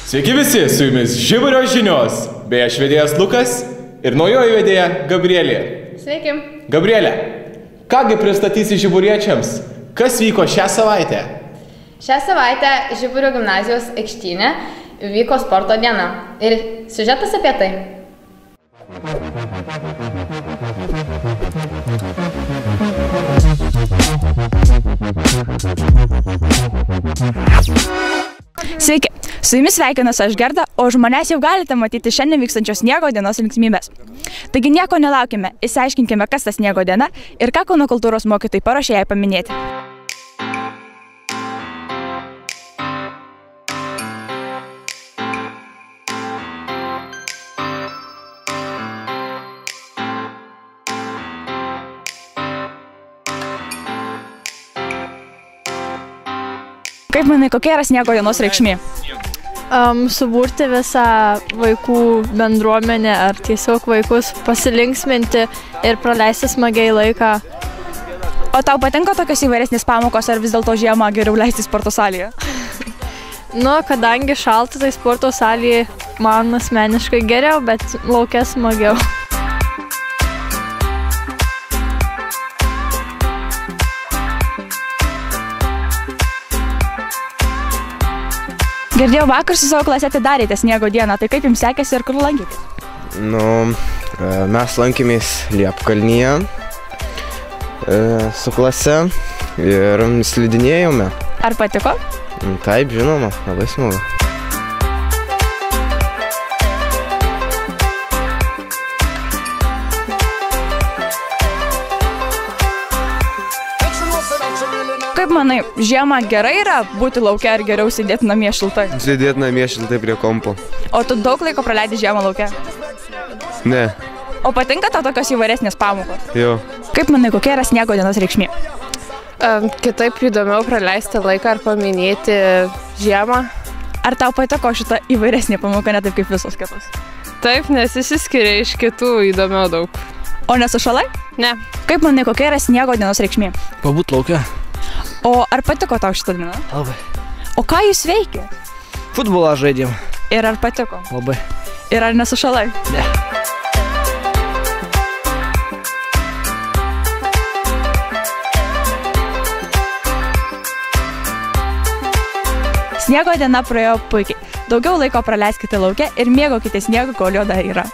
Sveiki visi, su jumis Žiburio žinios, bei aš vedėjas Lukas ir naujoji vedėja Gabrielė. Sveiki. Gabrielė, kągi pristatysi žiburiečiams, kas vyko šią savaitę? Šią savaitę Žiburio gimnazijos aikštyne vyko sporto diena ir siužetas apie tai. Sveiki, su jumis sveikinuosi aš Gerda, o už manęs jau galite matyti šiandien vykstančios sniego dienos linksmybės. Taigi nieko nelaukime, išsiaiškinkime, kas ta sniego diena ir ką Kauno kultūros mokytojai paruošė jai paminėti. Kaip manai, kokia yra sniego dienos reikšmė? Suburti visą vaikų bendruomenę ar tiesiog vaikus pasilinksminti ir praleisti smagiai laiką. O tau patinka tokios įvairesnės pamokos ar vis dėlto žiemą geriau leisti sporto salėje? Kadangi šalta, tai sporto salėje man asmeniškai geriau, bet lauke smagiau. Girdėjau, vakar su savo klase atidarėte sniego dieną, tai kaip jums sekėsi ir kur lankėtės? Mes lankėmės Liepkalnyje su klase ir slidinėjome. Ar patiko? Taip, žinoma, labai smagu. Kaip manai, žiemą gerai yra būti lauke ar geriau sėdėti namie šiltai? Sėdėti namie šiltai prie kompo. O tu daug laiko praleidi žiemą lauke? Ne. O patinka tau tokios įvairesnės pamokos? Jo. Kaip manai, kokia yra sniego dienos reikšmė? Kitaip įdomiau praleisti laiką ar paminėti žiemą. Ar tau patiko šita įvairesnė pamoka, ne taip kaip visos kitos? Taip, nes išsiskiria iš kitų įdomiau daug. O nesušalai? Ne. Kaip manai, kokia yra sniego dienos reikšmė? Pabūt lauke. O ar patiko tau šitą dieną? Labai. O ką jūs veikė? Futbolą žaidėm. Ir ar patiko? Labai. Ir ar nesušalai? Ne. Sniego diena praėjo puikiai. Daugiau laiko praleiskite lauke ir mėgaukite sniego, kol jo dar yra.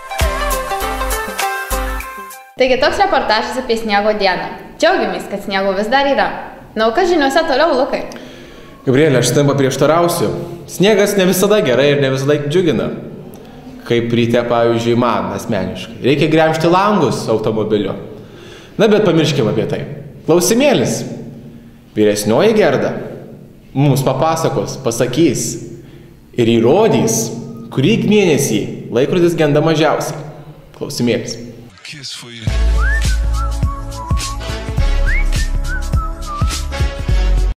Taigi toks reportažas apie sniego dieną. Džiaugiamės, kad sniego vis dar yra. Nauka žiniuose toliau, Lukai. Gabrielė, aš tam paprieštarausiu. Sniegas ne visada gerai ir ne visada džiugina. Kaip ryte, pavyzdžiui, man asmeniškai. Reikia gremžti langus automobilio. Na, bet pamirškime apie tai. Klausimėlis. Vyresnioji Gerda mums papasakos, pasakys ir įrodys, kurį mėnesį laikrodis genda mažiausiai. Klausimėlis.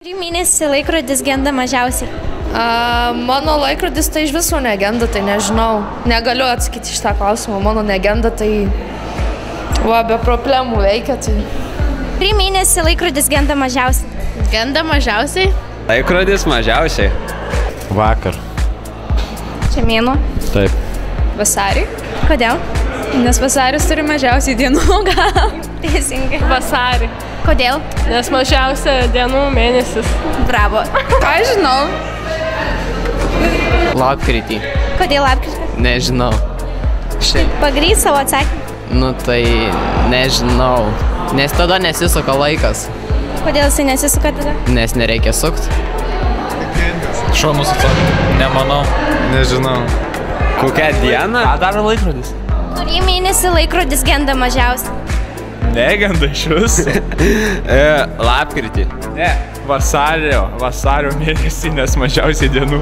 Kurį mėnesį laikrodis genda mažiausiai? Mano laikrodis tai iš viso negenda, tai nežinau. Negaliu atsakyti šitą klausimą. Mano negenda, tai be problemų veikia. Tai... Kurį mėnesį laikrodis genda mažiausiai? Genda mažiausiai? Laikrodis mažiausiai. Vakar. Čia mėnuo? Taip. Vasarį? Kodėl? Nes vasaris turi mažiausiai dienų, gal? Teisingai. Vasarį. Kodėl? Nes mažiausia dienų mėnesis. Bravo. Ką žinau? Lapkritį. Kodėl lapkritį? Nežinau. Pagrįs savo atsakymą. Tai nežinau. Nes tada nesisuka laikas. Kodėl jisai nesisuka tada? Nes nereikia sukt. Šaunus atsakymas. Nemanau. Nežinau. Kokią dieną? Ką daro laikrodis? Kurį mėnesį laikrodis genda mažiausiai? Negenda iš vis. Lapkritį. Ne. Vasario mėnesį, nes mažiausiai dienų.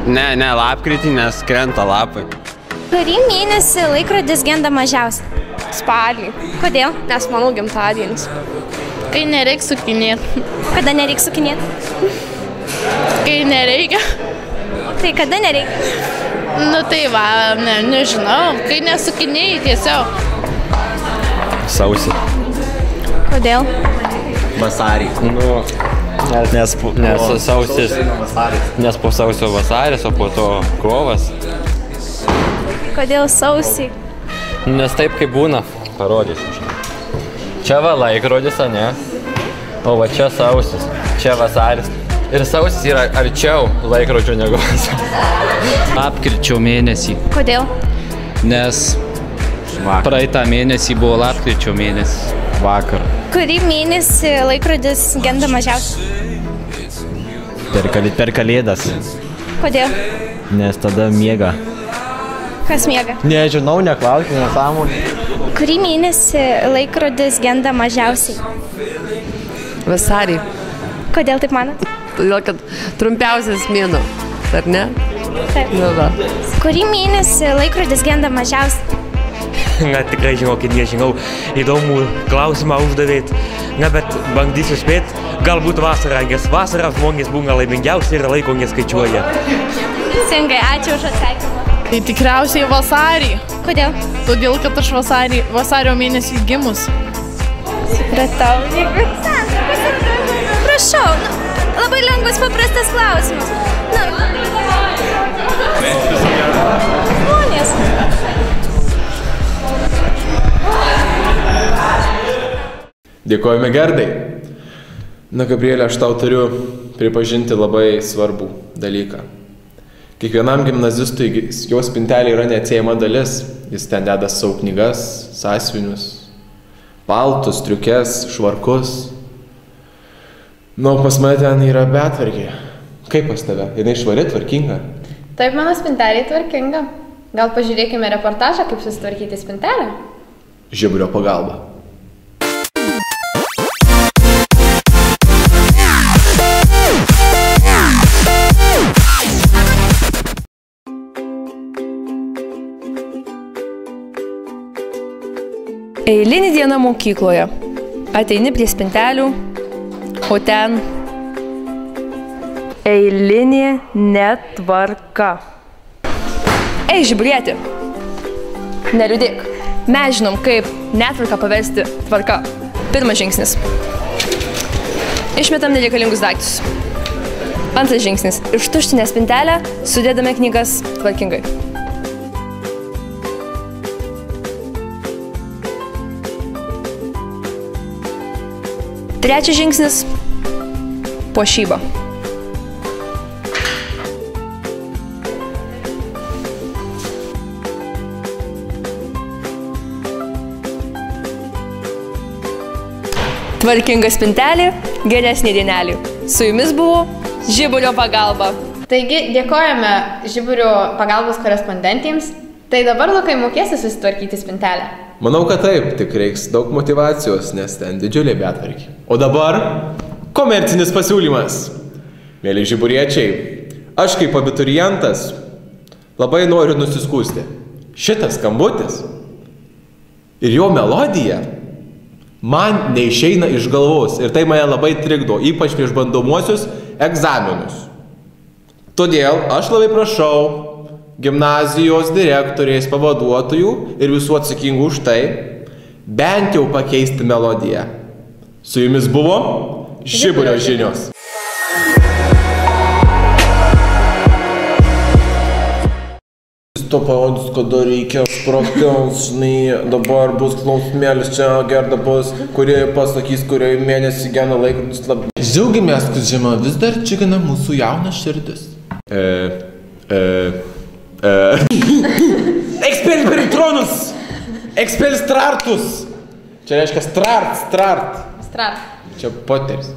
Ne, lapkritį, nes krenta lapai. Kurį mėnesį laikrodis genda mažiausiai? Spalį. Kodėl? Nes mano gimtadienis. Kai nereikia sukinėti. Kada nereikia sukinėti? Kai nereikia. Tai kada nereikia? Tai nežinau. Kai nesukinėjai tiesiog. Sausį. Kodėl? Vasarį. Nes sausis. Nes po sausio vasaris, o po to kovas. Kodėl sausį? Nes taip kaip būna. Parodysiu. Čia va laikrodis, ne? O va čia sausis. Čia vasaris. Ir sausis yra arčiau laikrodžio negu vasaris. Lapkričio mėnesį. Kodėl? Nes praeitą mėnesį buvo lapkričio mėnesį. Vakar. Kurį mėnesį laikrodis genda mažiausiai? Per kalėdas. Kodėl? Nes tada miega. Kas miega? Nežinau, neklausiu, nesąmonė. Kurį mėnesį laikrodis genda mažiausiai? Vasarį. Kodėl taip manot? Todėl, kad trumpiausias mėnuo, ar ne? Taip. Nu, va. Kurį mėnesį laikrodis genda mažiausiai? Na, tikrai žinokit, nežinau, įdomų klausimą uždavėt. Na, bet bandysiu spėt, galbūt vasarą, nes vasarą žmonės būna laimingiausi ir laiko neskaičiuoja. Teisingai, ačiū už atsakymą. Tai tikriausiai vasarį. Kodėl? Todėl, kad aš vasario mėnesį gimus. Supratau. Prašau, labai lengvas, paprastas klausimas. Žmonės. Dėkojame Gerdai. Na, Gabrielė, aš tau turiu pripažinti labai svarbų dalyką. Kiekvienam gimnazistui jo spintelė yra neatsiejama dalis. Jis ten deda savo knygas, sąsiuvinius, paltus, striukes, švarkus. Nu, pas mane ten yra betvarkė. Kaip pas tave? Jinai švari, tvarkinga? Taip, mano spintelė tvarkinga. Gal pažiūrėkime reportažą, kaip susitvarkyti spintelę? Žiburio pagalba. Eilinį dieną mokykloje. Ateini prie spintelių, o ten eilinė netvarka. Ei, Žiburieti, neliūdėk. Mes žinom, kaip netvarką paversti tvarka. Pirmas žingsnis. Išmetam nereikalingus daiktus. Antras žingsnis. Ištuštinę spintelę, sudėdame knygas tvarkingai. Trečias žingsnis – puošyba. Tvarkinga spintelė, geresnė dienelė. Su jumis buvo Žiburio pagalba. Taigi, dėkojame Žiburio pagalbos korespondentėms. Tai dabar, Lukai, mokėsi susitvarkyti spintelę? Manau, kad taip, tik reiks daug motyvacijos, nes ten didžiulė betvarkė. O dabar komercinis pasiūlymas. Mėly žiburiečiai, aš kaip abiturientas labai noriu nusiskųsti. Šitas skambutis ir jo melodija man neišeina iš galvos ir tai mane labai trikdo, ypač prieš bandomuosius egzaminus. Todėl aš labai prašau gimnazijos direktorės pavaduotojų ir visų atsakingų už tai bent jau pakeisti melodiją. Su jumis buvo Žiburio žinios. To parodys, kada reikia sprogtels, žinai, dabar bus klausimėlis čia, Gerda bus, kurie pasakys, kurie mėnesį gena laikrodis labai. Džiaugiamės, kad žiema vis dar džiugina mūsų jaunas širdis. Expel peritronus! Expel stratus! Čia reiškia start. Strat. Čia poteris.